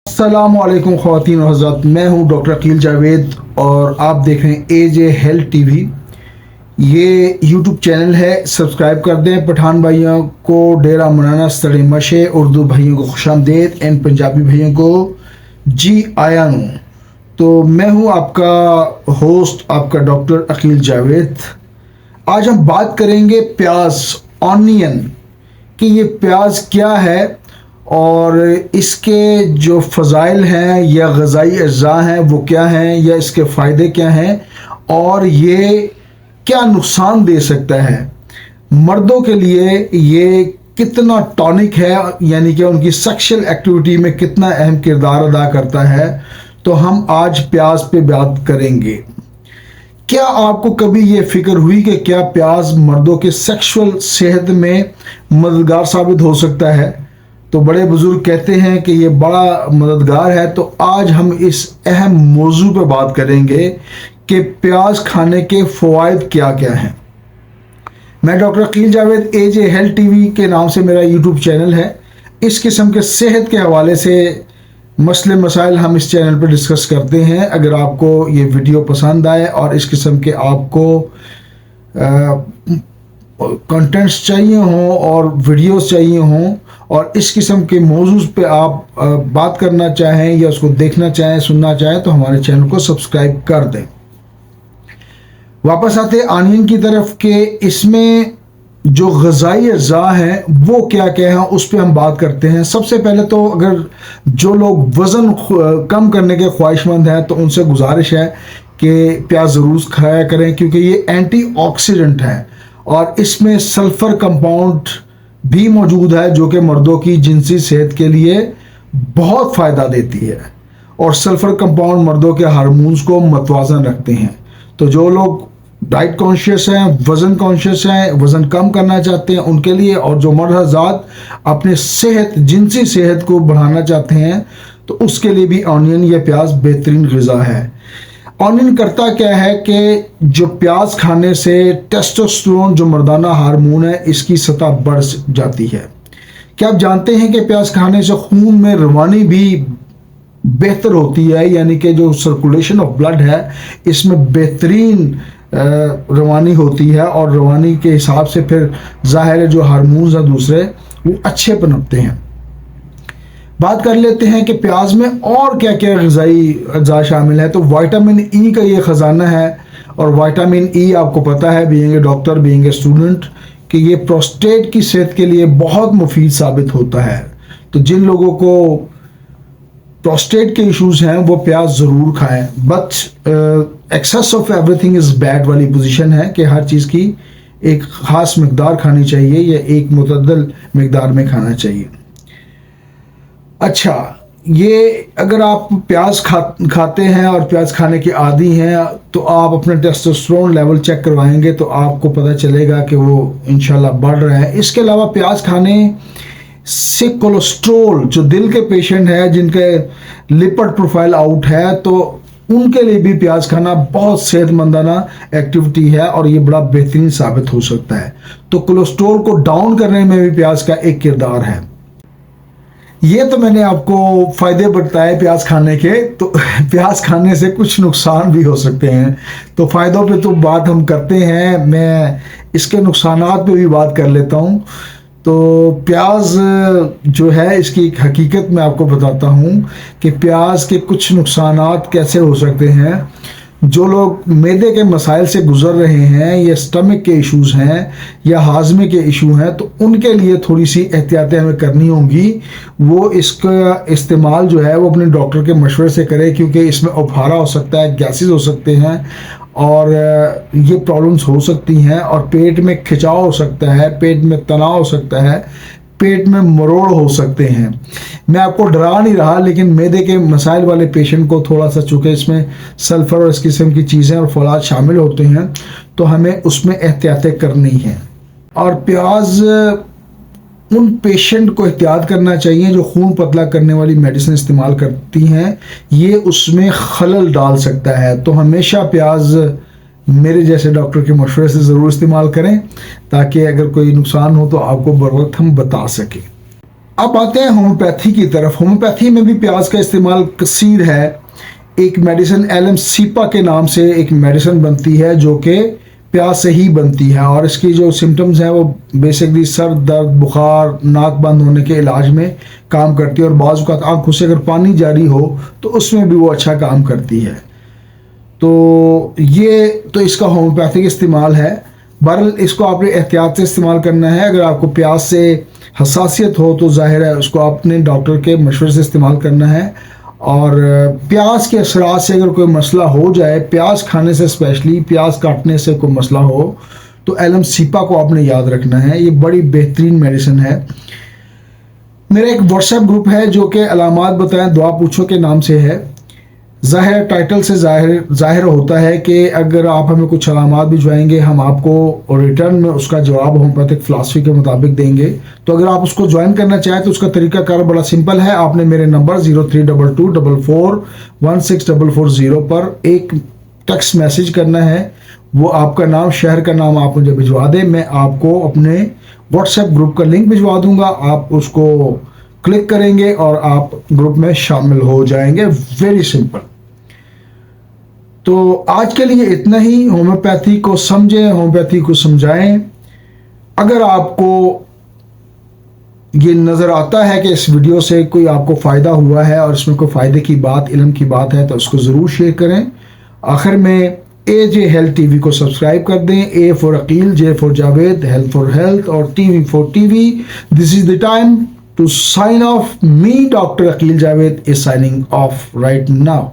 अस्सलामुअलैकुम ख़वातीन और हज़रात, मैं हूं डॉक्टर अकील जावेद और आप देख रहे हैं एजे हेल्थ टीवी। ये यूट्यूब चैनल है, सब्सक्राइब कर दें। पठान भाइयों को डेरा मुनाना सड़े मशे, उर्दू भाइयों को खुशामदीद एंड पंजाबी भाइयों को जी आया नू। तो मैं हूं आपका होस्ट, आपका डॉक्टर अकील जावेद। आज हम बात करेंगे प्याज, ऑनियन, कि ये प्याज क्या है और इसके जो फ़ज़ाइल हैं या ग़ज़ाई अज्जा हैं वो क्या हैं, या इसके फ़ायदे क्या हैं और ये क्या नुकसान दे सकता है। मर्दों के लिए ये कितना टॉनिक है, यानी कि उनकी सेक्शुअल एक्टिविटी में कितना अहम किरदार अदा करता है। तो हम आज प्याज पे बात करेंगे। क्या आपको कभी ये फिक्र हुई कि क्या प्याज मर्दों के सेक्सुअल सेहत में मददगार साबित हो सकता है? तो बड़े बुजुर्ग कहते हैं कि ये बड़ा मददगार है। तो आज हम इस अहम मौजू पर बात करेंगे कि प्याज खाने के फ़वाइद क्या क्या हैं। मैं डॉक्टर अकील जावेद, एजे हेल्थ टीवी के नाम से मेरा यूट्यूब चैनल है। इस किस्म के सेहत के हवाले से मसले मसाइल हम इस चैनल पर डिस्कस करते हैं। अगर आपको ये वीडियो पसंद आए और इस किस्म के आपको कंटेंट्स चाहिए हों और वीडियोस चाहिए हों और इस किस्म के मौजूज़ पे आप बात करना चाहें या उसको देखना चाहें, सुनना चाहें, तो हमारे चैनल को सब्सक्राइब कर दें। वापस आते ऑनियन की तरफ के इसमें जो ग़ज़ाई अज्जा हैं वो क्या क्या हैं, उस पर हम बात करते हैं। सबसे पहले तो अगर जो लोग वज़न कम करने के ख्वाहिशमंद हैं तो उनसे गुजारिश है कि प्याज ज़रूर खाया करें, क्योंकि ये एंटीऑक्सीडेंट है और इसमें सल्फ़र कंपाउंड भी मौजूद है जो कि मर्दों की जिनसी सेहत के लिए बहुत फ़ायदा देती है। और सल्फ़र कंपाउंड मर्दों के हार्मोन्स को मतवाज़न रखते हैं। तो जो लोग डाइट कॉन्शियस हैं, वज़न कॉन्शियस हैं, वज़न कम करना चाहते हैं, उनके लिए, और जो मर्द हज़रात अपने सेहत, जिनसी सेहत को बढ़ाना चाहते हैं, तो उसके लिए भी ऑनियन या प्याज बेहतरीन ग़िज़ा है। ऑनियन करता क्या है कि जो प्याज खाने से टेस्टोस्टेरोन, जो मर्दाना हार्मोन है, इसकी सतह बढ़ जाती है। क्या आप जानते हैं कि प्याज खाने से खून में रवानी भी बेहतर होती है, यानी कि जो सर्कुलेशन ऑफ ब्लड है इसमें बेहतरीन रवानी होती है और रवानी के हिसाब से फिर ज़ाहिर है जो हार्मोन्स हैं दूसरे वो अच्छे पनपते हैं। बात कर लेते हैं कि प्याज में और क्या क्या ग़िज़ाई अज्जा शामिल है। तो विटामिन ई का ये ख़जाना है, और विटामिन ई आपको पता है, being a doctor, being a student, कि ये प्रोस्टेट की सेहत के लिए बहुत मुफीद साबित होता है। तो जिन लोगों को प्रोस्टेट के इश्यूज़ हैं वो प्याज ज़रूर खाएं। But excess of everything is bad वाली पोजीशन है कि हर चीज़ की एक ख़ास मकदार खानी चाहिए या एक मुतद्दल मकदार में खाना चाहिए। अच्छा, ये अगर आप प्याज खाते हैं और प्याज खाने के आदी हैं तो आप अपना टेस्टोस्टेरोन लेवल चेक करवाएंगे तो आपको पता चलेगा कि वो इंशाल्लाह बढ़ रहा है। इसके अलावा प्याज खाने से कोलेस्ट्रोल, जो दिल के पेशेंट हैं जिनके लिपिड प्रोफाइल आउट है, तो उनके लिए भी प्याज खाना बहुत सेहतमंदाना एक्टिविटी है और ये बड़ा बेहतरीन साबित हो सकता है। तो कोलेस्ट्रोल को डाउन करने में भी प्याज का एक किरदार है। ये तो मैंने आपको फ़ायदे बताए प्याज खाने के, तो प्याज खाने से कुछ नुकसान भी हो सकते हैं। तो फ़ायदों पे तो बात हम करते हैं, मैं इसके नुकसानात पे भी बात कर लेता हूँ। तो प्याज जो है, इसकी एक हकीकत मैं आपको बताता हूँ कि प्याज के कुछ नुकसानात कैसे हो सकते हैं। जो लोग मैदे के मसाइल से गुज़र रहे हैं या स्टमक के इश्यूज़ हैं या हाजमे के इशू हैं, तो उनके लिए थोड़ी सी एहतियातें हमें करनी होंगी। वो इसका इस्तेमाल जो है वो अपने डॉक्टर के मशवरे से करें, क्योंकि इसमें उफारा हो सकता है, गैसेस हो सकते हैं और ये प्रॉब्लम्स हो सकती हैं और पेट में खिंचाव हो सकता है, पेट में तनाव हो सकता है, पेट में मरोड़ हो सकते हैं। मैं आपको डरा नहीं रहा, लेकिन मैदे के मसाइल वाले पेशेंट को थोड़ा सा, चूँकि इसमें सल्फ़र और इस किस्म की चीज़ें और फौलाद शामिल होते हैं, तो हमें उसमें एहतियातें करनी हैं। और प्याज उन पेशेंट को एहतियात करना चाहिए जो खून पतला करने वाली मेडिसिन इस्तेमाल करती हैं, ये उसमें खलल डाल सकता है। तो हमेशा प्याज मेरे जैसे डॉक्टर के मशवरे से ज़रूर इस्तेमाल करें, ताकि अगर कोई नुकसान हो तो आपको बर वक्त हम बता सकें। अब आते हैं होम्योपैथी की तरफ। होम्योपैथी में भी प्याज का इस्तेमाल कसीर है। एक मेडिसिन एलम सीपा के नाम से एक मेडिसिन बनती है जो कि प्याज से ही बनती है, और इसकी जो सिम्टम्स हैं वो बेसिकली सर दर्द, बुखार, नाक बंद होने के इलाज में काम करती है, और बाज़ औक़ात आँखों से अगर पानी जारी हो तो उसमें भी वो अच्छा काम करती है। तो ये तो इसका होम्योपैथिक इस्तेमाल है। बहरहाल इसको आपने एहतियात से इस्तेमाल करना है। अगर आपको प्याज से हसासियत हो तो जाहिर है उसको आपने डॉक्टर के मशवरे से इस्तेमाल करना है। और प्याज के असरात से अगर कोई मसला हो जाए, प्याज खाने से, स्पेशली प्याज काटने से कोई मसला हो, तो एलम सीपा को आपने याद रखना है। ये बड़ी बेहतरीन मेडिसिन है। मेरा एक व्हाट्सएप ग्रुप है जो कि अलामात बताएं दुआ पूछो के नाम से है। ज़ाहिर टाइटल से ज़ाहिर होता है कि अगर आप हमें कुछ अलामात भिजवाएंगे, हम आपको रिटर्न में उसका जवाब होम्योपैथिक फ़िलासफ़ी के मुताबिक देंगे। तो अगर आप उसको ज्वाइन करना चाहें तो उसका तरीकाकार बड़ा सिंपल है। आपने मेरे नंबर 0322441640 पर एक टेक्स्ट मैसेज करना है। वो आपका नाम, शहर का नाम आप मुझे भिजवा दें, मैं आपको अपने व्हाट्सएप ग्रुप का लिंक भिजवा दूंगा। आप उसको क्लिक करेंगे और आप ग्रुप में शामिल हो जाएंगे। Very simple. तो आज के लिए इतना ही। होम्योपैथी को समझें, होम्योपैथी को समझाएं। अगर आपको ये नज़र आता है कि इस वीडियो से कोई आपको फ़ायदा हुआ है और इसमें कोई फ़ायदे की बात, इल्म की बात है, तो उसको ज़रूर शेयर करें। आखिर में AJ हेल्थ टीवी को सब्सक्राइब कर दें। A for Akeel, J for Javed, health for health और TV for TV। This is the time to sign off. Me, Dr. Aqil Javed, is signing off right now.